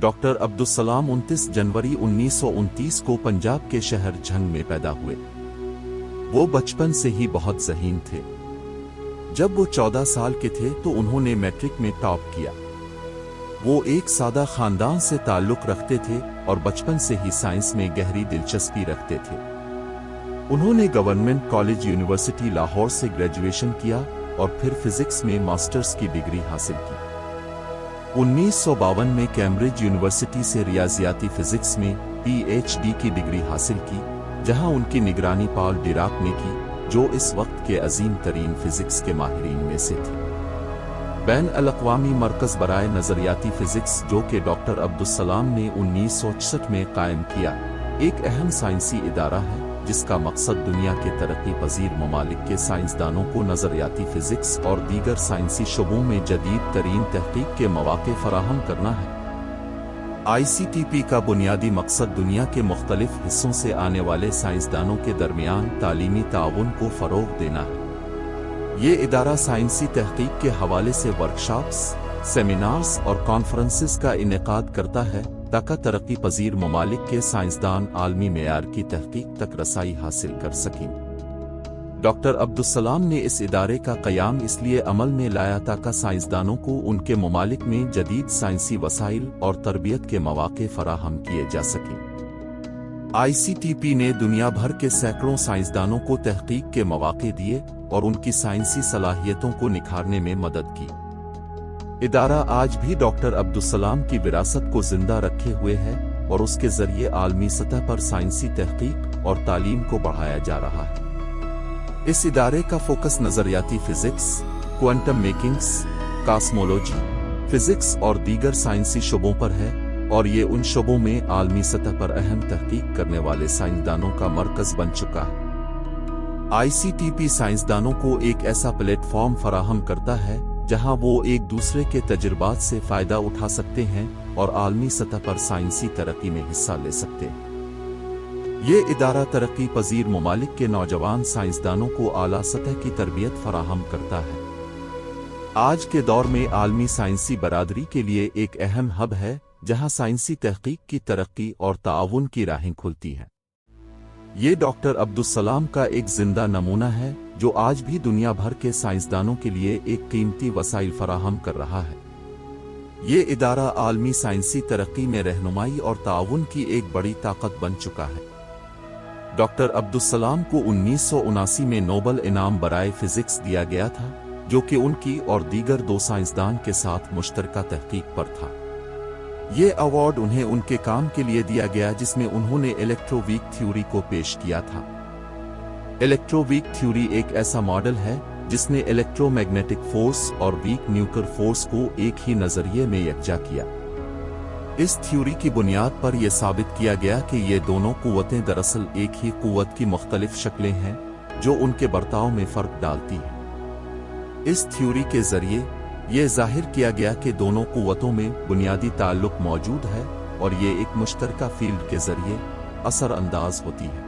Doctor Abdul Salam 29 जनवरी 1929 को पंजाब के शहर झंग में पैदा हुए। वो बचपन से ही बहुत ज़हीन थे। जब वो 14 साल के थे तो उन्होंने मैट्रिक में टॉप किया। वो एक सादा खानदान से ताल्लुक़ रखते थे और बचपन से ही साइंस में गहरी दिलचस्पी रखते थे। उन्होंने गवर्नमेंट कॉलेज यूनिवर्सिटी लाहौर से ग्रेजुएशन किया और फिर फिजिक्स में मास्टर्स की डिग्री हासिल की। 1952 में कैम्ब्रिज यूनिवर्सिटी से रियाजियाती फिजिक्स में पीएचडी की डिग्री हासिल की, जहां उनकी निगरानी पॉल डिराक ने की, जो इस वक्त के अजीम तरीन फिजिक्स के माहिरीन में से थे। बैन अल-अक़वामी मरकज़ बराए नज़रियाती फिजिक्स, जो कि डॉक्टर अब्दुल सलाम ने 1966 में कायम किया, एक अहम साइंसी इदारा है जिसका मकसद दुनिया के तरक्की पजीर ममालिक के साइंसदानों को नज़रियाती फिजिक्स और दीगर साइंसी शोबों में जदीद तरीन तहकीक के मौक़े फराहम करना है। ICTP का बुनियादी मकसद दुनिया के मुख्तलिफ हिस्सों से आने वाले साइंसदानों के दरमियान तालीमी ताउन को फ़रोग़ देना है। ये इदारा साइंसी तहकीक के हवाले से वर्कशॉप्स, सेमिनार्स और कॉन्फ्रेंसेस का इनेकाद करता है ताकि तरक्की पजीर ममालिक के साइंसदान आलमी मेयार की तहकीक तक रसाई हासिल कर सकें। डॉक्टर अब्दुल सलाम ने इस इदारे का क़याम इसलिए अमल में लाया ताकि साइंसदानों को उनके ममालिक में जदीद साइंसी वसाइल और तरबियत के मौक़े फराहम किए जा सकें। ICTP ने दुनिया भर के सैकड़ों साइंसदानों को तहकीक के मौक़े दिए और उनकी साइंसी सलाहियतों को निखारने में मदद की। इदारा आज भी डॉक्टर अब्दुल सलाम की विरासत को जिंदा रखे हुए है और उसके जरिए आलमी सतह पर साइंसी तहकीक और तालीम को बढ़ाया जा रहा है। इस इदारे का फोकस नज़रियाती physics, quantum mechanics, cosmology, physics और दीगर साइंसी शोबों पर है और ये उन शोबों में आलमी सतह पर अहम तहकीक करने वाले साइंसदानों का मरकज़ बन चुका है। ICTP साइंसदानों को एक ऐसा प्लेटफॉर्म फराहम करता है जहां वो एक दूसरे के तजुर्बात से फ़ायदा उठा सकते हैं और आलमी सतह पर साइंसी तरक्की में हिस्सा ले सकते हैं। ये इदारा तरक्की पजीर ममालिक के नौजवान साइंसदानों को आला सतह की तरबियत फराहम करता है। आज के दौर में आलमी साइंसी बरादरी के लिए एक अहम हब है जहां साइंसी तहकीक की तरक्की और ताउन की राहें खुलती हैं। ये डॉक्टर अब्दुल सलाम का एक जिंदा नमूना है जो आज भी दुनिया भर के साइंसदानों के लिए एक कीमती वसाइल फराहम कर रहा है। ये इदारा आलमी साइंसी तरक्की में रहनुमाई और ताउन की एक बड़ी ताकत बन चुका है। डॉक्टर अब्दुल सलाम को 1979 में नोबल इनाम बराए फिजिक्स दिया गया था, जो कि उनकी और दीगर दो साइंसदान के साथ मुश्तरका तहकीक पर था। ये अवार्ड उन्हें उनके काम के लिए दिया गया जिसमें उन्होंने इलेक्ट्रोवीक थ्योरी को पेश किया था। इलेक्ट्रोवीक थ्योरी एक ऐसा मॉडल है जिसने इलेक्ट्रोमैग्नेटिक फोर्स और वीक न्यूक्लियर फोर्स को एक ही नजरिए में यकजा किया। इस थ्योरी की बुनियाद पर यह साबित किया गया कि ये दोनों कुव्वतें दरअसल एक ही कुव्वत की मुख्तलिफ शक्लें हैं जो उनके बर्ताव में फर्क डालती हैं। इस थ्योरी के जरिए ये जाहिर किया गया कि दोनों कुव्वतों में बुनियादी ताल्लुक मौजूद है और ये एक मुश्तरका फील्ड के जरिए असर अंदाज होती है।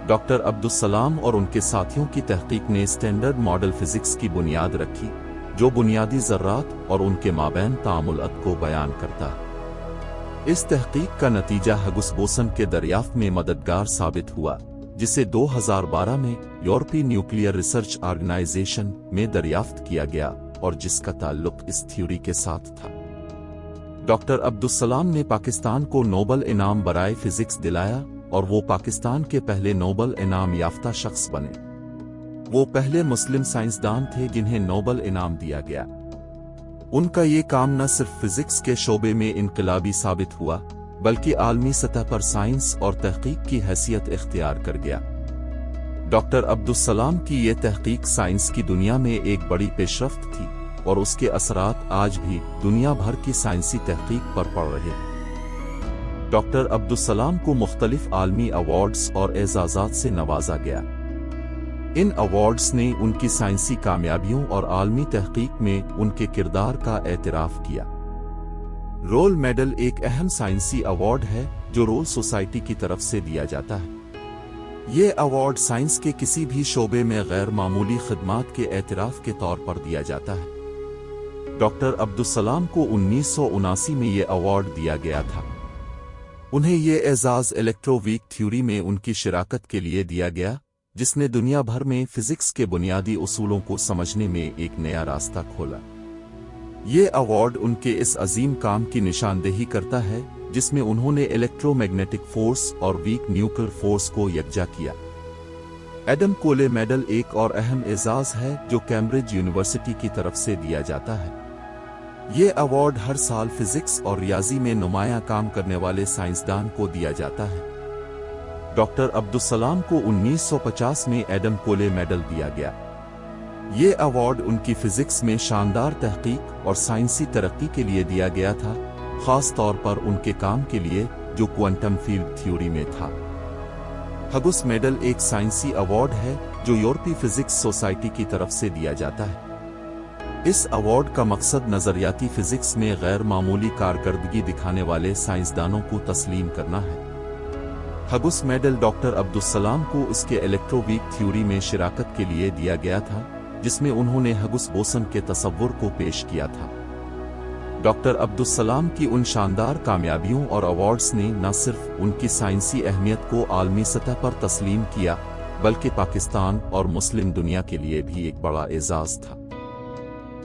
डॉक्टर अब्दुल सलाम और उनके साथियों की तहकीक ने स्टैंडर्ड मॉडल फिजिक्स की बुनियाद रखी, जो बुनियादी ज़र्रात और उनके माबैन तामुलत को बयान करता है। इस तहकीक का नतीजा हग्स बोसन के दरियाफ्त में मददगार साबित हुआ, जिसे 2012 में यूरोपीय न्यूक्लियर रिसर्च ऑर्गेनाइजेशन में दरियाफ्त किया गया और जिसका ताल्लुक इस थ्योरी के साथ था। डॉक्टर अब्दुल सलाम ने पाकिस्तान को नोबल इनाम बराए फिजिक्स दिलाया और वो पाकिस्तान के पहले नोबल इनाम याफ्ता शख्स बने। वो पहले मुस्लिम साइंसदान थे जिन्हें नोबल इनाम दिया गया। उनका ये काम न सिर्फ फिजिक्स के शोबे में इनकलाबी साबित हुआ, बल्कि आलमी सतह पर साइंस और तहकीक की हैसियत इख्तियार कर गया। डॉक्टर अब्दुल सलाम की ये तहकीक साइंस की दुनिया में एक बड़ी पेशरफ्त थी और उसके असरात आज भी दुनिया भर की साइंसी तहकीक पर पड़ रहे हैं। डॉक्टर अब्दुल सलाम को मुख्तलिफ आलमी अवार्ड्स और एजाज़ात से नवाजा गया। इन अवार्ड्स ने उनकी साइंसी कामयाबियों और आलमी तहकीक में उनके किरदार का एतराफ़ किया। रोल मेडल एक अहम साइंसी अवार्ड है जो रोल सोसाइटी की तरफ से दिया जाता है। ये अवार्ड साइंस के किसी भी शोबे में गैर मामूली खिदमात के एतराफ़ के तौर पर दिया जाता है। डॉक्टर अब्दुल सलाम को 1979 में ये अवार्ड दिया गया था। उन्हें ये एजाज़ इलेक्ट्रोवीक थ्योरी में उनकी शिराकत के लिए दिया गया, जिसने दुनिया भर में फिजिक्स के बुनियादी उसूलों को समझने में एक नया रास्ता खोला। ये अवार्ड उनके इस अजीम काम की निशानदेही करता है जिसमें उन्होंने इलेक्ट्रोमैग्नेटिक फोर्स और वीक न्यूक्लियर फोर्स को यकजा किया। एडम कोले मेडल एक और अहम एजाज है जो कैम्ब्रिज यूनिवर्सिटी की तरफ से दिया जाता है। ये अवार्ड हर साल फिजिक्स और रियाजी में नुमायां काम करने वाले साइंसदान को दिया जाता है। डॉक्टर अब्दुल सलाम को 1950 में एडम कोले मेडल दिया गया। ये अवार्ड उनकी फिजिक्स में शानदार तहकीक और साइंसी तरक्की के लिए दिया गया था, खास तौर पर उनके काम के लिए जो क्वांटम फील्ड थ्योरी में था। हगस मेडल एक साइंसी अवार्ड है जो यूरोपीय फिजिक्स सोसाइटी की तरफ से दिया जाता है। इस अवार्ड का मकसद नजरियाती फिजिक्स में गैर मामूली कारकर्दगी दिखाने वाले साइंसदानों को तस्लीम करना है। हगस मेडल डॉक्टर अब्दुल सलाम को उसके इलेक्ट्रोवीक थ्योरी में शिराकत के लिए दिया गया था, जिसमें उन्होंने हगस बोसन के तसव्वुर को पेश किया था। डॉक्टर अब्दुल सलाम की उन शानदार कामयाबियों और अवार्ड्स ने न सिर्फ उनकी साइंसी अहमियत को आलमी सतह पर तस्लीम किया, बल्कि पाकिस्तान और मुस्लिम दुनिया के लिए भी एक बड़ा एजाज था।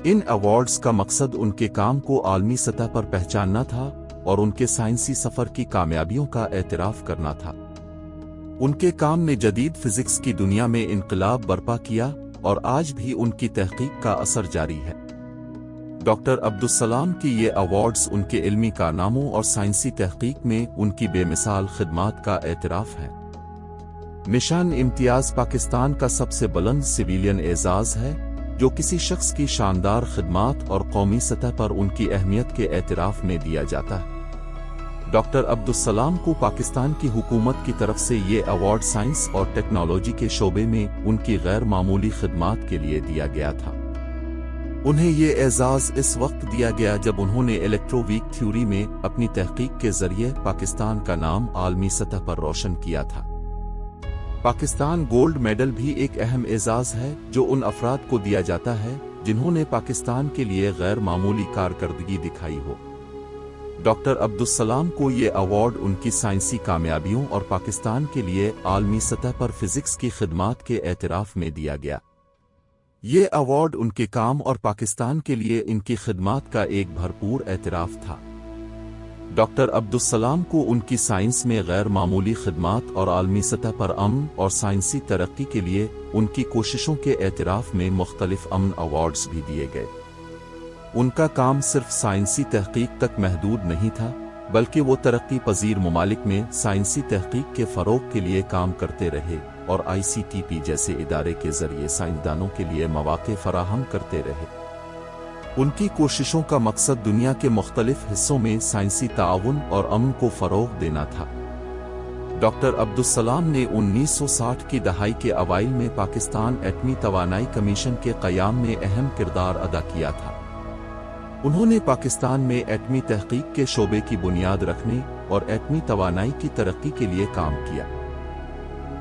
इन अवार्ड्स का मकसद उनके काम को आलमी सतह पर पहचानना था और उनके साइंसी सफर की कामयाबियों का एतराफ करना था। उनके काम ने जदीद फिजिक्स की दुनिया में इनकलाब बर्पा किया और आज भी उनकी तहकीक का असर जारी है। डॉक्टर अब्दुल सलाम की ये अवार्ड्स उनके इल्मी कारनामों और साइंसी तहकीक में उनकी बेमिसाल खिदमात का एतराफ है। निशान इम्तियाज पाकिस्तान का सबसे बुलंद सिविलियन एजाज है जो किसी शख्स की शानदार खिदमात और कौमी सतह पर उनकी अहमियत के एतराफ में दिया जाता है। डॉक्टर अब्दुल सलाम को पाकिस्तान की हुकूमत की तरफ से ये अवार्ड साइंस और टेक्नोलॉजी के शोबे में उनकी गैर मामूली खिदमात के लिए दिया गया था। उन्हें ये एजाज इस वक्त दिया गया जब उन्होंने इलेक्ट्रोवीक थ्योरी में अपनी तहकीक के जरिए पाकिस्तान का नाम आलमी सतह पर रोशन किया था। पाकिस्तान गोल्ड मेडल भी एक अहम एजाज है जो उन अफराद को दिया जाता है जिन्होंने पाकिस्तान के लिए गैर मामूली कारकर्दगी दिखाई हो। डॉक्टर अब्दुल सलाम को ये अवार्ड उनकी साइंसी कामयाबियों और पाकिस्तान के लिए आलमी सतह पर फिजिक्स की खिदमात के एतराफ में दिया गया। ये अवार्ड उनके काम और पाकिस्तान के लिए इनकी खिदमात का एक भरपूर एतराफ था। डॉक्टर अब्दुल सलाम को उनकी साइंस में गैर मामूली खिदमात और आलमी सतह पर अमन और साइंसी तरक्की के लिए उनकी कोशिशों के एतराफ में मुख्तलिफ अमन अवार्ड्स भी दिए गए। उनका काम सिर्फ साइंसी तहकीक तक महदूद नहीं था, बल्कि वो तरक्की पजीर ममालिक में साइंसी तहकीक के फ़रोग़ के लिए काम करते रहे और ICTP जैसे इदारे के जरिए साइंसदानों के लिए मौक़े फराहम करते रहे। उनकी कोशिशों का मकसद दुनिया के मुख्तलिफ हिस्सों में साइंसी ताउन और अमन को फ़रोग़ देना था। डॉक्टर अब्दुल सलाम ने 1960 की दहाई के अवाइल में पाकिस्तान एटमी तवानाई कमीशन के क़याम में अहम किरदार अदा किया था। उन्होंने पाकिस्तान में एटमी तहकीक के शोबे की बुनियाद रखने और एटमी तवानाई की तरक्की के लिए काम किया।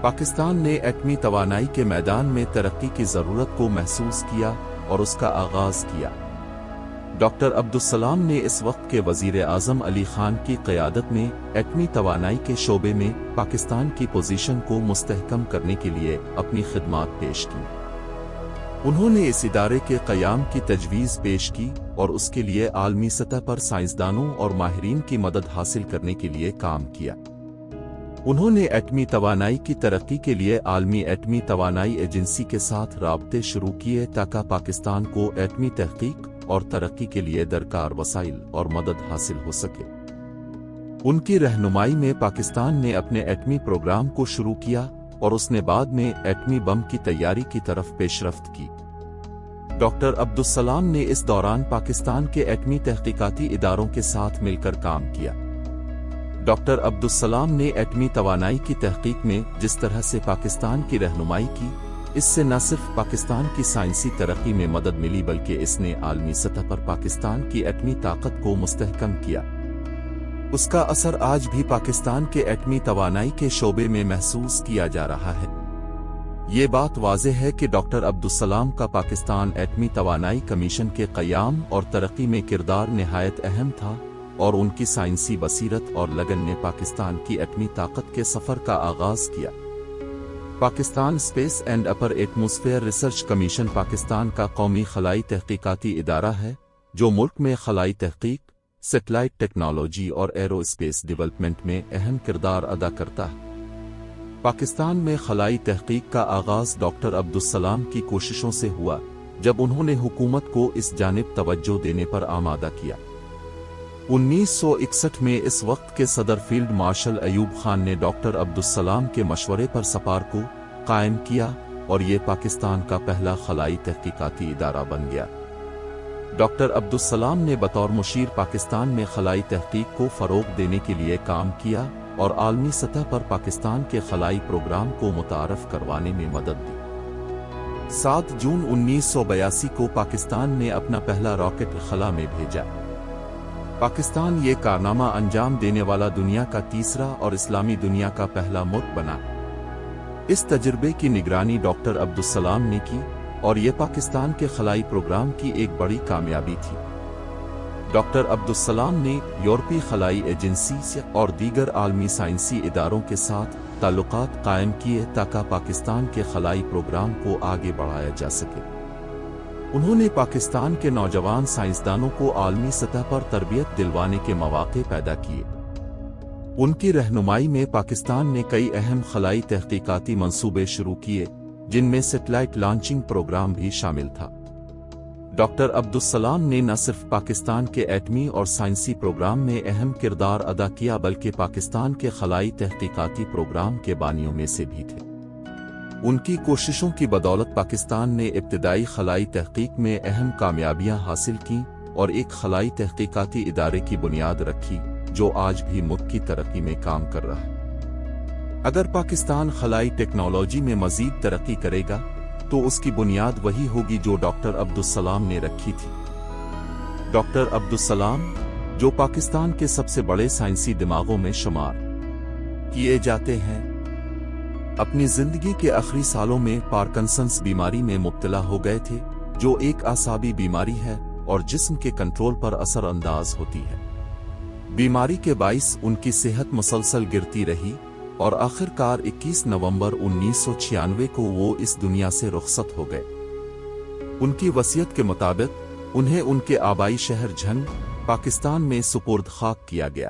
पाकिस्तान ने एटमी तवानाई के मैदान में तरक्की की ज़रूरत को महसूस किया और उसका आगाज़ किया। डॉक्टर अब्दुल सलाम ने इस वक्त के वज़ीर आज़म अली खान की क़यादत में एटमी तवानाई के शोबे में पाकिस्तान की पोजीशन को मुस्तहकम करने के लिए अपनी खिदमात पेश की। उन्होंने इस इदारे के क़याम की तजवीज़ पेश की और उसके लिए आलमी सतह पर साइंसदानों और माहिरीन की मदद हासिल करने के लिए काम किया। उन्होंने एटमी तवानाई की तरक्की के लिए आलमी एटमी तवानाई एजेंसी के साथ राब्ते शुरू किए ताकि पाकिस्तान को एटमी तहकीक और तरक्की के लिए दरकार वसाइल और मदद हासिल हो सके। उनकी रहनुमाई में पाकिस्तान ने अपने एटमी प्रोग्राम को शुरू किया और उसने बाद में एटमी बम की तैयारी की तरफ पेशरफ्त की। डॉक्टर अब्दुल सलाम ने इस दौरान पाकिस्तान के एटमी तहकीकाती इदारों के साथ मिलकर काम किया। डॉक्टर अब्दुल सलाम ने एटमी तवानाई की तहकीक में जिस तरह से पाकिस्तान की रहनुमाई की, इससे न सिर्फ पाकिस्तान की साइंसी तरक्की में मदद मिली बल्कि इसने आलमी सतह पर पाकिस्तान की एटमी ताकत को मुस्तहकम किया। उसका असर आज भी पाकिस्तान के एटमी तवानाई के शोबे में महसूस किया जा रहा है। یہ بات واضح ہے کہ ڈاکٹر عبدالسلام کا پاکستان ایٹمی توانائی کمیشن کے قیام اور ترقی میں کردار نہایت اہم تھا، اور ان کی سائنسی بصیرت اور لگن نے پاکستان کی ایٹمی طاقت کے سفر کا آغاز کیا۔ Pakistan space and upper atmosphere research commission Pakistan کا قومی خلائی تحقیقاتی ادارہ ہے، جو ملک میں خلائی تحقیق، سیٹلائٹ ٹیکنالوجی اور ایرو اسپیس ڈیولپمنٹ میں اہم کردار ادا کرتا ہے۔ پاکستان میں خلائی تحقیق کا آغاز ڈاکٹر عبدالسلام کی کوششوں سے ہوا، جب انہوں نے حکومت کو اس جانب توجہ دینے پر آمادہ کیا۔ 1961 میں اس وقت کے صدر فیلڈ مارشل ایوب خان نے ڈاکٹر عبدالسلام کے مشورے پر سپار کو قائم کیا، اور یہ پاکستان کا پہلا خلائی تحقیقاتی ادارہ بن گیا۔ ڈاکٹر عبدالسلام نے بطور مشیر پاکستان میں خلائی تحقیق کو فروغ دینے کے لیے کام کیا، اور عالمی سطح پر پاکستان کے خلائی پروگرام کو متعارف کروانے میں مدد دی۔ 7 جون 1982 کو پاکستان نے اپنا پہلا راکٹ خلا میں بھیجا۔ پاکستان یہ کارنامہ انجام دینے والا دنیا کا تیسرا اور اسلامی دنیا کا پہلا ملک بنا۔ اس تجربے کی نگرانی ڈاکٹر عبدالسلام نے کی، اور یہ پاکستان کے خلائی پروگرام کی ایک بڑی کامیابی تھی۔ ڈاکٹر عبدالسلام نے یورپی خلائی ایجنسی اور دیگر عالمی سائنسی اداروں کے ساتھ تعلقات قائم کیے تاکہ پاکستان کے خلائی پروگرام کو آگے بڑھایا جا سکے۔ انہوں نے پاکستان کے نوجوان سائنسدانوں کو عالمی سطح پر تربیت دلوانے کے مواقع پیدا کیے۔ ان کی رہنمائی میں پاکستان نے کئی اہم خلائی تحقیقاتی منصوبے شروع کیے، جن میں سیٹلائٹ لانچنگ پروگرام بھی شامل تھا۔ ڈاکٹر عبدالسلام نے نہ صرف پاکستان کے ایٹمی اور سائنسی پروگرام میں اہم کردار ادا کیا بلکہ پاکستان کے خلائی تحقیقاتی پروگرام کے بانیوں میں سے بھی تھے۔ ان کی کوششوں کی بدولت پاکستان نے ابتدائی خلائی تحقیق میں اہم کامیابیاں حاصل کیں اور ایک خلائی تحقیقاتی ادارے کی بنیاد رکھی جو آج بھی ملک کی ترقی میں کام کر رہا ہے۔ اگر پاکستان خلائی ٹیکنالوجی میں مزید ترقی کرے گا تو اس کی بنیاد وہی ہوگی جو ڈاکٹر عبدالسلام نے رکھی تھی۔ ڈاکٹر عبدالسلام، جو پاکستان کے سب سے بڑے سائنسی دماغوں میں شمار کیے جاتے ہیں، اپنی زندگی کے آخری سالوں میں پارکنسنس بیماری میں مبتلا ہو گئے تھے، جو ایک اعصابی بیماری ہے اور جسم کے کنٹرول پر اثر انداز ہوتی ہے۔ بیماری کے باعث ان کی صحت مسلسل گرتی رہی، اور آخر کار 21 نومبر 1996 کو وہ اس دنیا سے رخصت ہو گئے۔ ان کی وصیت کے مطابق انہیں ان کے آبائی شہر جھنگ، پاکستان میں سپرد خاک کیا گیا۔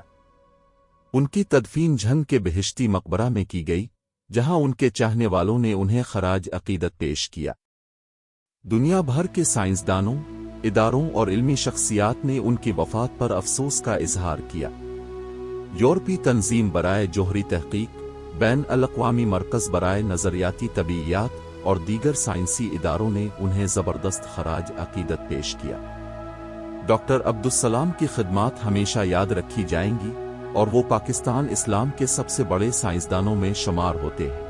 ان کی تدفین جھنگ کے بہشتی مقبرہ میں کی گئی، جہاں ان کے چاہنے والوں نے انہیں خراج عقیدت پیش کیا۔ دنیا بھر کے سائنسدانوں، اداروں اور علمی شخصیات نے ان کی وفات پر افسوس کا اظہار کیا۔ یورپی تنظیم برائے جوہری تحقیق، بین الاقوامی مرکز برائے نظریاتی طبیعیات اور دیگر سائنسی اداروں نے انہیں زبردست خراج عقیدت پیش کیا۔ ڈاکٹر عبدالسلام کی خدمات ہمیشہ یاد رکھی جائیں گی، اور وہ پاکستان اسلام کے سب سے بڑے سائنسدانوں میں شمار ہوتے ہیں۔